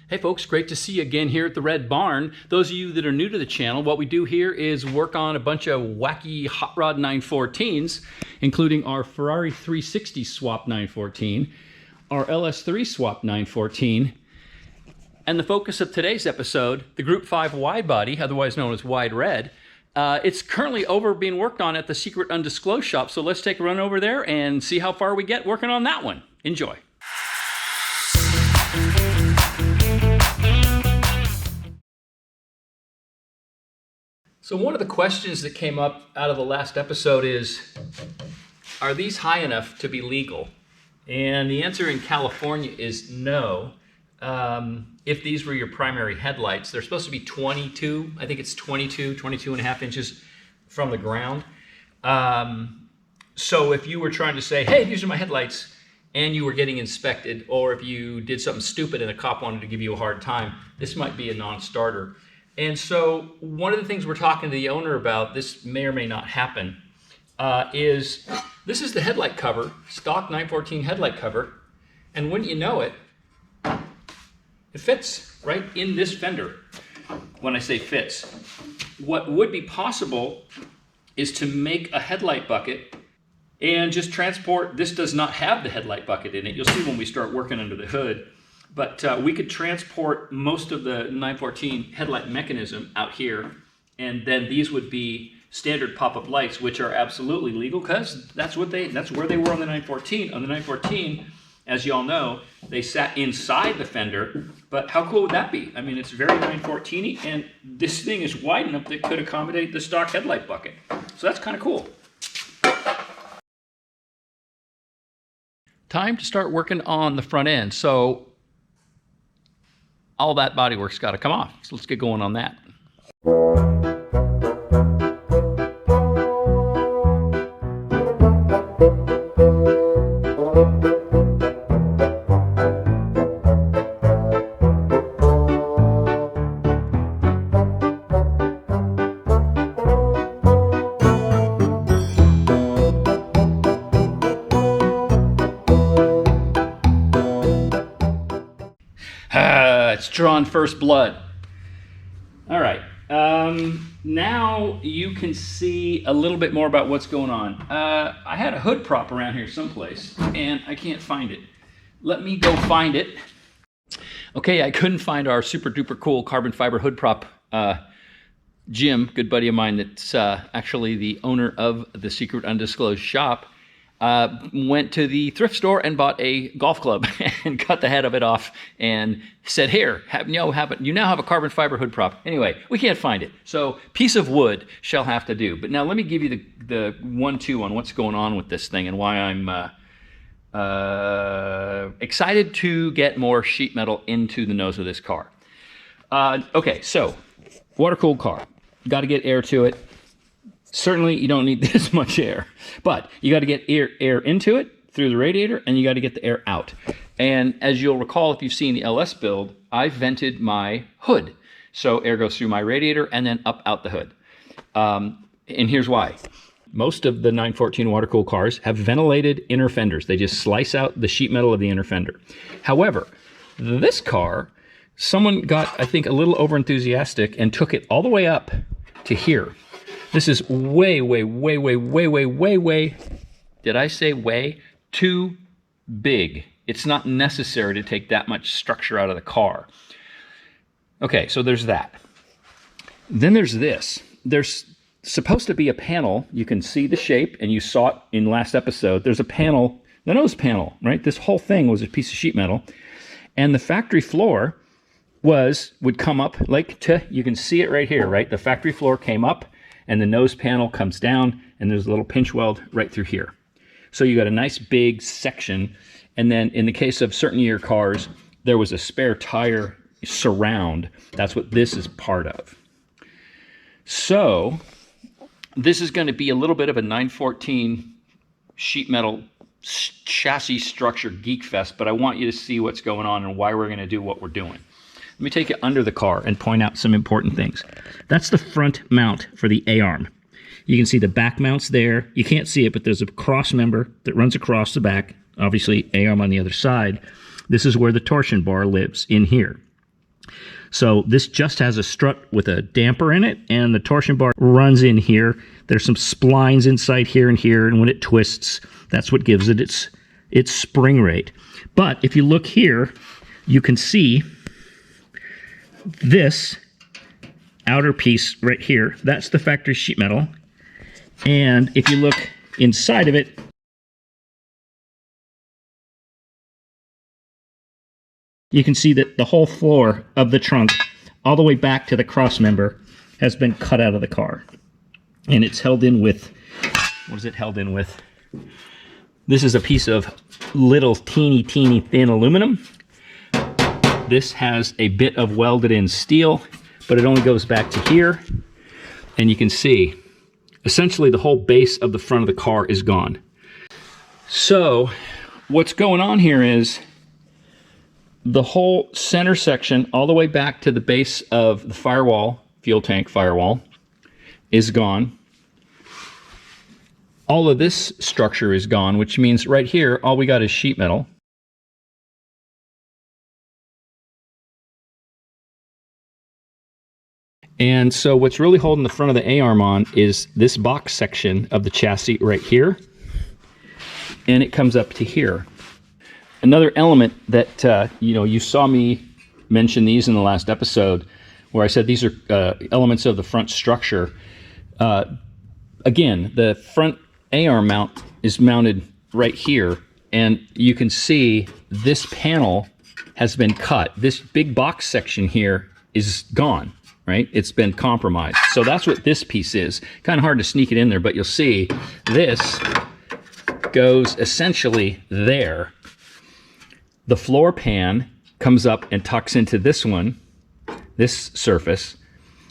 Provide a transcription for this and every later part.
Hey folks, great to see you again here at the Red Barn. Those of you that are new to the channel, what we do here is work on a bunch of wacky hot rod 914s, including our Ferrari 360 swap 914, our LS3 swap 914, and the focus of today's episode, the Group 5 wide body, otherwise known as Wide Red. It's currently being worked on at the secret undisclosed shop, so let's take a run over there and see how far we get working on that one. Enjoy. So one of the questions that came up out of the last episode is, are these high enough to be legal? And the answer in California is no. If these were your primary headlights, they're supposed to be 22, I think it's 22 and a half inches from the ground. So if you were trying to say, hey, these are my headlights, and you were getting inspected, or if you did something stupid and a cop wanted to give you a hard time, this might be a non-starter. And so one of the things we're talking to the owner about, this may or may not happen, is this is the headlight cover, stock 914 headlight cover, and wouldn't you know it, it fits right in this fender. When I say fits, what would be possible is to make a headlight bucket and just transport. This does not have the headlight bucket in it. You'll see when we start working under the hood. But we could transport most of the 914 headlight mechanism out here, and then these would be standard pop-up lights, which are absolutely legal because that's where they were on the 914. On the 914, as you all know, they sat inside the fender. But how cool would that be? I mean, it's very 914-y, and this thing is wide enough that it could accommodate the stock headlight bucket. So that's kind of cool. Time to start working on the front end. So all that bodywork's got to come off. So let's get going on that. It's drawn first blood. All right. Now you can see a little bit more about what's going on. I had a hood prop around here someplace, and I can't find it. Let me go find it. Okay, I couldn't find our super duper cool carbon fiber hood prop. Jim, good buddy of mine that's actually the owner of the secret undisclosed shop, went to the thrift store and bought a golf club and cut the head of it off and said, here, you now have a carbon fiber hood prop. Anyway, we can't find it. So piece of wood shall have to do. But now let me give you the 1-2 on what's going on with this thing and why I'm excited to get more sheet metal into the nose of this car. Okay, so water-cooled car. Got to get air to it. Certainly, you don't need this much air, but you got to get air into it through the radiator, and you got to get the air out. And as you'll recall, if you've seen the LS build, I vented my hood. So air goes through my radiator and then up out the hood. And here's why. Most of the 914 water-cooled cars have ventilated inner fenders. They just slice out the sheet metal of the inner fender. However, this car, someone got, I think, a little over-enthusiastic and took it all the way up to here. This is way, did I say way? Too big. It's not necessary to take that much structure out of the car. Okay, so there's that. Then there's this. There's supposed to be a panel. You can see the shape, and you saw it in last episode. There's a panel, the nose panel, right? This whole thing was a piece of sheet metal. And the factory floor would come up you can see it right here, right? The factory floor came up, and the nose panel comes down, and there's a little pinch weld right through here. So you got a nice big section, and then in the case of certain year cars, there was a spare tire surround. That's what this is part of. So this is going to be a little bit of a 914 sheet metal chassis structure geek fest, but I want you to see what's going on and why we're going to do what we're doing. Let me take you under the car and point out some important things. That's the front mount for the A-arm. You can see the back mounts there. You can't see it, but there's a cross member that runs across the back. Obviously, A-arm on the other side. This is where the torsion bar lives, in here. So this just has a strut with a damper in it, and the torsion bar runs in here. There's some splines inside here, and when it twists, that's what gives it its spring rate. But if you look here, you can see this outer piece right here. That's the factory sheet metal. And if you look inside of it, you can see that the whole floor of the trunk, all the way back to the cross member, has been cut out of the car. And it's held in with, what is it held in with? This is a piece of little teeny thin aluminum. This has a bit of welded in steel, but it only goes back to here. And you can see, essentially the whole base of the front of the car is gone. So what's going on here is the whole center section, all the way back to the base of the firewall, fuel tank firewall, is gone. All of this structure is gone, which means right here, all we got is sheet metal. And so what's really holding the front of the A-arm on is this box section of the chassis right here. And it comes up to here. Another element that, you saw me mention these in the last episode, where I said these are elements of the front structure. Again, the front A-arm mount is mounted right here, and you can see this panel has been cut. This big box section here is gone, right? It's been compromised. So that's what this piece is. Kind of hard to sneak it in there, but you'll see this goes essentially there. The floor pan comes up and tucks into this one, this surface.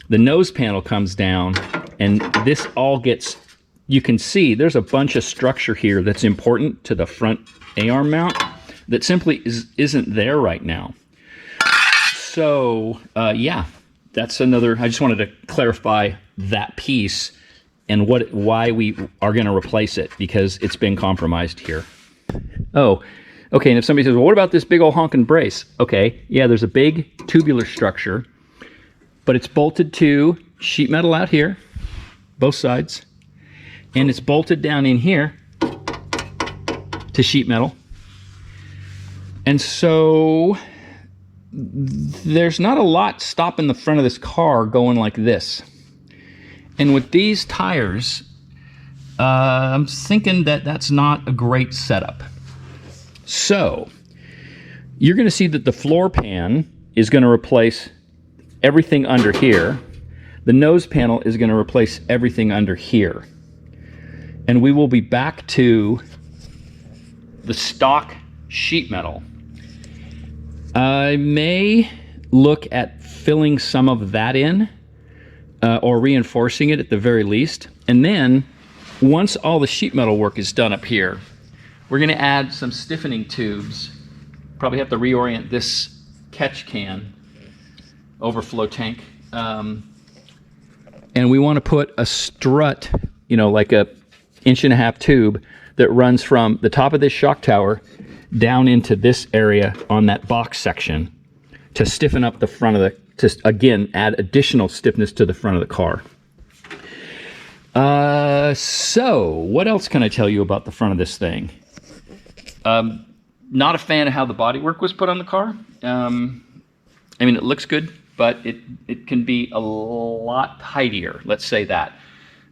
The nose panel comes down, and this all gets, you can see there's a bunch of structure here that's important to the front A-arm mount that simply isn't there right now. So, yeah, that's another, I just wanted to clarify that piece and why we are going to replace it, because it's been compromised here. Oh, okay, and if somebody says, well, what about this big old honking brace? Okay, yeah, there's a big tubular structure, but it's bolted to sheet metal out here, both sides, and it's bolted down in here to sheet metal. And so there's not a lot stopping the front of this car going like this. And with these tires, I'm thinking that that's not a great setup. So you're going to see that the floor pan is going to replace everything under here. The nose panel is going to replace everything under here. And we will be back to the stock sheet metal. I may look at filling some of that in, or reinforcing it at the very least. And then once all the sheet metal work is done up here, we're going to add some stiffening tubes. Probably have to reorient this catch can overflow tank. And we want to put a strut, like a 1.5 inch tube that runs from the top of this shock tower down into this area on that box section to stiffen up the front of the, to again add additional stiffness to the front of the car. So what else can I tell you about the front of this thing? Not a fan of how the bodywork was put on the car. I mean, it looks good, but it can be a lot tidier. Let's say that.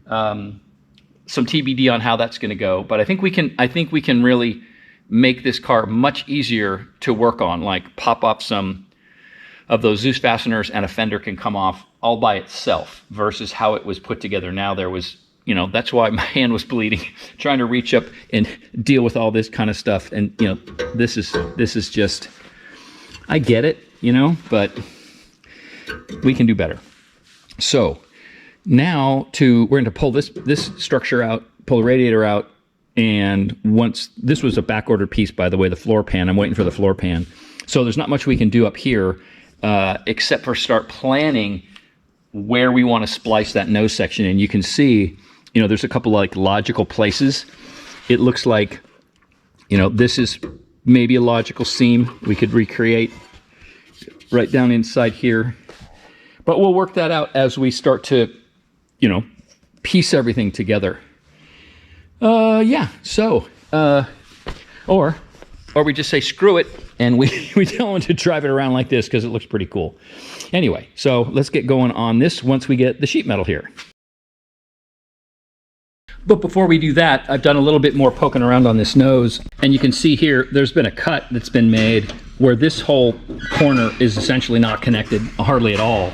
Some TBD on how that's going to go, but I think we can really make this car much easier to work on. Like pop off some of those Zeus fasteners, and a fender can come off all by itself. Versus how it was put together. Now there was, that's why my hand was bleeding, trying to reach up and deal with all this kind of stuff. And this is just, I get it, but we can do better. So now we're going to pull this structure out, pull the radiator out, and once, this was a back-ordered piece, by the way, the floor pan. I'm waiting for the floor pan. So there's not much we can do up here, except for start planning where we want to splice that nose section. And you can see, there's a couple like logical places. It looks like, this is maybe a logical seam we could recreate right down inside here. But we'll work that out as we start to, you know, piece everything together. Yeah, so, or we just say screw it, and we don't want to drive it around like this because it looks pretty cool. Anyway, so let's get going on this once we get the sheet metal here. But before we do that, I've done a little bit more poking around on this nose, and you can see here there's been a cut that's been made where this whole corner is essentially not connected hardly at all,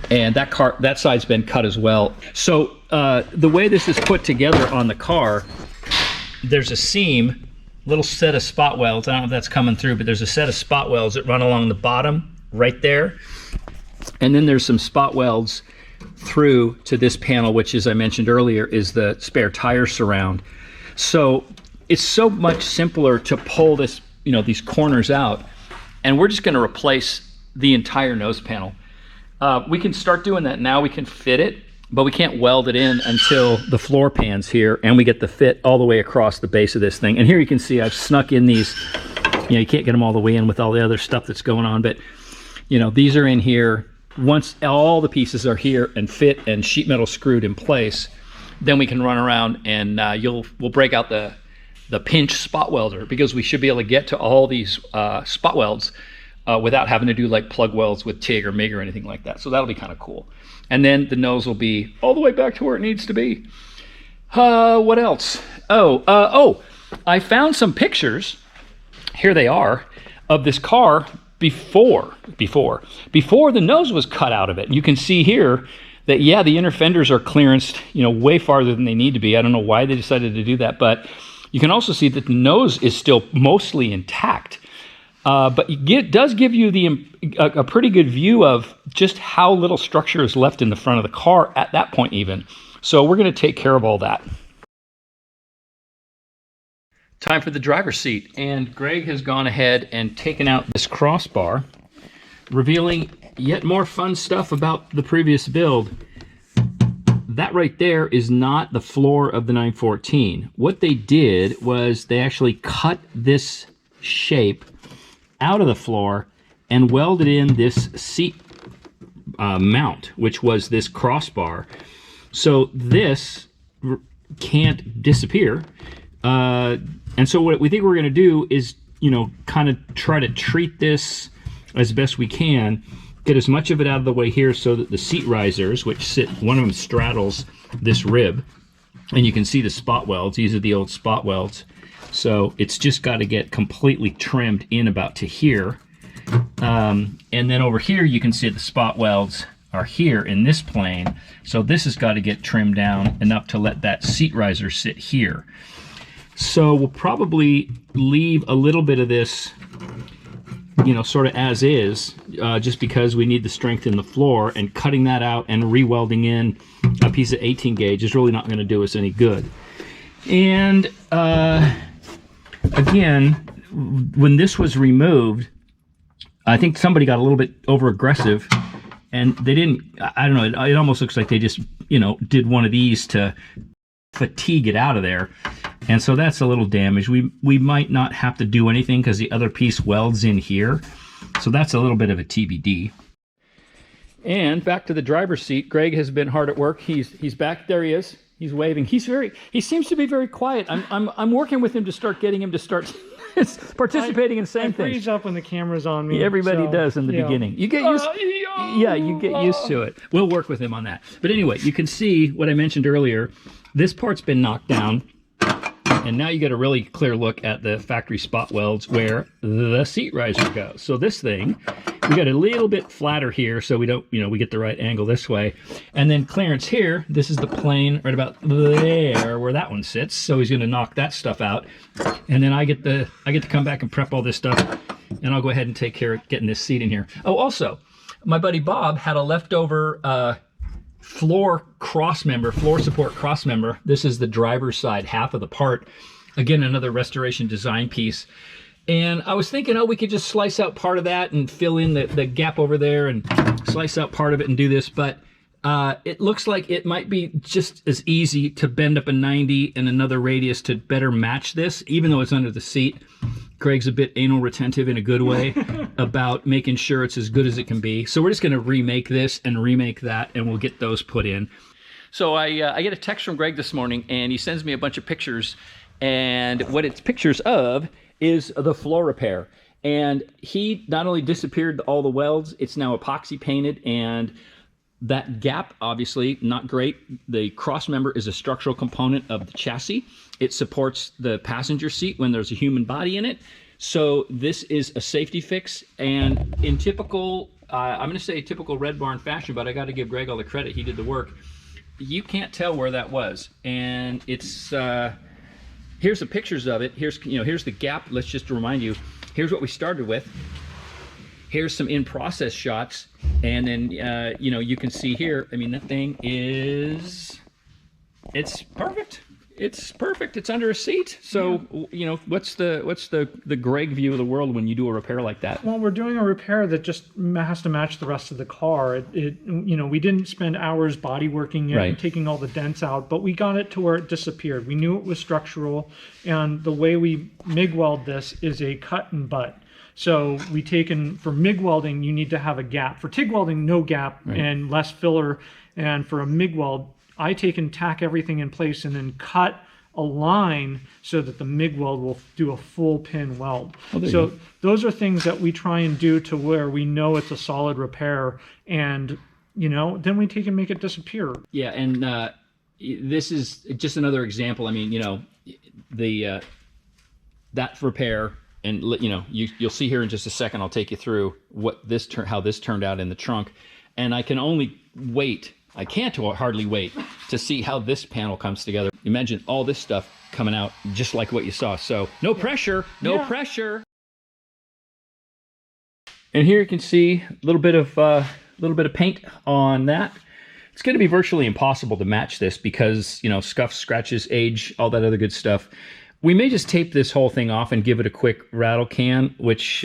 and that side's been cut as well. So the way this is put together on the car, there's a seam, little set of spot welds. I don't know if that's coming through, but there's a set of spot welds that run along the bottom right there, and then there's some spot welds through to this panel, which, as I mentioned earlier, is the spare tire surround. So it's so much simpler to pull this, you know, these corners out, and we're just going to replace the entire nose panel. We can start doing that now. We can fit it, but we can't weld it in until the floor pans here and we get the fit all the way across the base of this thing. And here you can see I've snuck in these, you know, you can't get them all the way in with all the other stuff that's going on, but you know, these are in here. Once all the pieces are here and fit and sheet metal screwed in place, then we can run around and we'll break out the pinch spot welder, because we should be able to get to all these spot welds without having to do like plug welds with TIG or MIG or anything like that. So that'll be kind of cool. And then the nose will be all the way back to where it needs to be. What else? I found some pictures. Here they are of this car before the nose was cut out of it. You can see here that, yeah, the inner fenders are clearanced, you know, way farther than they need to be. I don't know why they decided to do that, but you can also see that the nose is still mostly intact. But it does give you a pretty good view of just how little structure is left in the front of the car at that point even. So we're going to take care of all that. Time for the driver's seat, and Greg has gone ahead and taken out this crossbar, revealing yet more fun stuff about the previous build. That right there is not the floor of the 914. What they did was they actually cut this shape out of the floor and welded in this seat mount, which was this crossbar. So this can't disappear. And so what we think we're going to do is, you know, kind of try to treat this as best we can, get as much of it out of the way here so that the seat risers, which sit, one of them straddles this rib, and you can see the spot welds. These are the old spot welds. So it's just got to get completely trimmed in about to here. And then over here, you can see the spot welds are here in this plane. So this has got to get trimmed down enough to let that seat riser sit here. So we'll probably leave a little bit of this, you know, sort of as is, just because we need the strength in the floor, and cutting that out and re-welding in a piece of 18 gauge is really not going to do us any good. And again, when this was removed, I think somebody got a little bit over aggressive, and they didn't, I don't know, it almost looks like they just, you know, did one of these to fatigue it out of there. And so that's a little damage. We might not have to do anything because the other piece welds in here. So that's a little bit of a TBD. And back to the driver's seat. Greg has been hard at work. He's back. There he is. He's waving. He seems to be very quiet. I'm working with him to start getting him to start participating in saying things. I freeze up when the camera's on me. Everybody does in the beginning. You get used. Yeah, you get used to it. We'll work with him on that. But anyway, you can see what I mentioned earlier. This part's been knocked down, and now you get a really clear look at the factory spot welds where the seat riser goes. So this thing, we got a little bit flatter here, so we don't, you know, we get the right angle this way. And then clearance here, this is the plane right about there where that one sits. So he's going to knock that stuff out, and then I get to come back and prep all this stuff, and I'll go ahead and take care of getting this seat in here. Oh, also, my buddy Bob had a leftover floor support cross member. This is the driver's side half of the part. Again, another restoration design piece. And I was thinking, oh, we could just slice out part of that and fill in the gap over there and slice out part of it and do this. But it looks like it might be just as easy to bend up a 90 and another radius to better match this, even though it's under the seat. Greg's a bit anal retentive in a good way about making sure it's as good as it can be. So we're just going to remake this and remake that, and we'll get those put in. So I get a text from Greg this morning, and he sends me a bunch of pictures, and what it's pictures of is the floor repair. And he not only disappeared all the welds, it's now epoxy painted, and that gap, obviously, not great. The cross member is a structural component of the chassis. It supports the passenger seat when there's a human body in it. So this is a safety fix, and in typical, I'm going to say typical Red Barn fashion, but I got to give Greg all the credit. He did the work. You can't tell where that was, and it's here's the pictures of it. Here's the gap. Let's just remind you. Here's what we started with. Here's some in-process shots, and then you can see here. I mean, that thing it's perfect. It's perfect. It's under a seat. So what's the Greg view of the world when you do a repair like that? Well, we're doing a repair that just has to match the rest of the car. We didn't spend hours body working it and taking all the dents out, but we got it to where it disappeared. We knew it was structural, and the way we MIG weld this is a cut and butt. So for MIG welding, you need to have a gap. For TIG welding, no gap and less filler. And for a MIG weld, I take and tack everything in place and then cut a line so that the MIG weld will do a full pin weld. So those are things that we try and do to where we know it's a solid repair, and then we take and make it disappear. Yeah, and this is just another example. I mean, that repair, and you'll see here in just a second. I'll take you through how this turned out in the trunk, and I can only wait. I can't hardly wait to see how this panel comes together. Imagine all this stuff coming out just like what you saw. So no pressure, no pressure. And here you can see a little bit of paint on that. It's going to be virtually impossible to match this because scuffs, scratches, age, all that other good stuff. We may just tape this whole thing off and give it a quick rattle can, which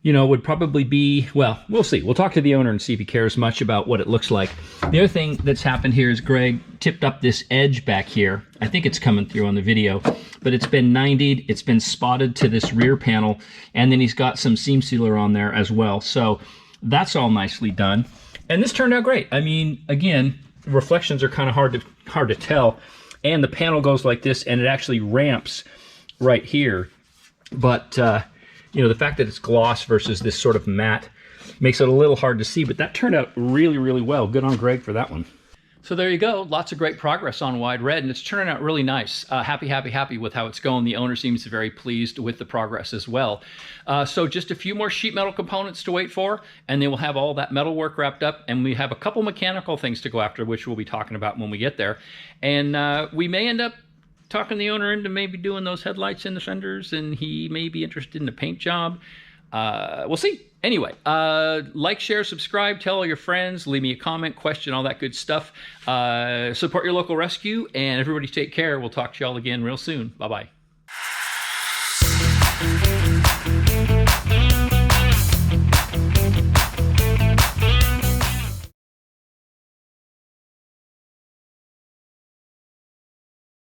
would probably be, well, we'll see. We'll talk to the owner and see if he cares much about what it looks like. The other thing that's happened here is Greg tipped up this edge back here. I think it's coming through on the video, but it's been 90'd, it's been spotted to this rear panel, and then he's got some seam sealer on there as well. So that's all nicely done. And this turned out great. I mean, again, reflections are kind of hard to tell. And the panel goes like this, and it actually ramps right here. But the fact that it's gloss versus this sort of matte makes it a little hard to see, but that turned out really, really well. Good on Greg for that one. So there you go. Lots of great progress on Wide Red, and it's turning out really nice. Happy with how it's going. The owner seems very pleased with the progress as well. So just a few more sheet metal components to wait for, and then we'll have all that metal work wrapped up, and we have a couple mechanical things to go after, which we'll be talking about when we get there. And we may end up talking the owner into maybe doing those headlights in the fenders, and he may be interested in a paint job. We'll see. Anyway, like, share, subscribe, tell all your friends, leave me a comment, question, all that good stuff. Support your local rescue, and everybody take care. We'll talk to y'all again real soon. Bye-bye.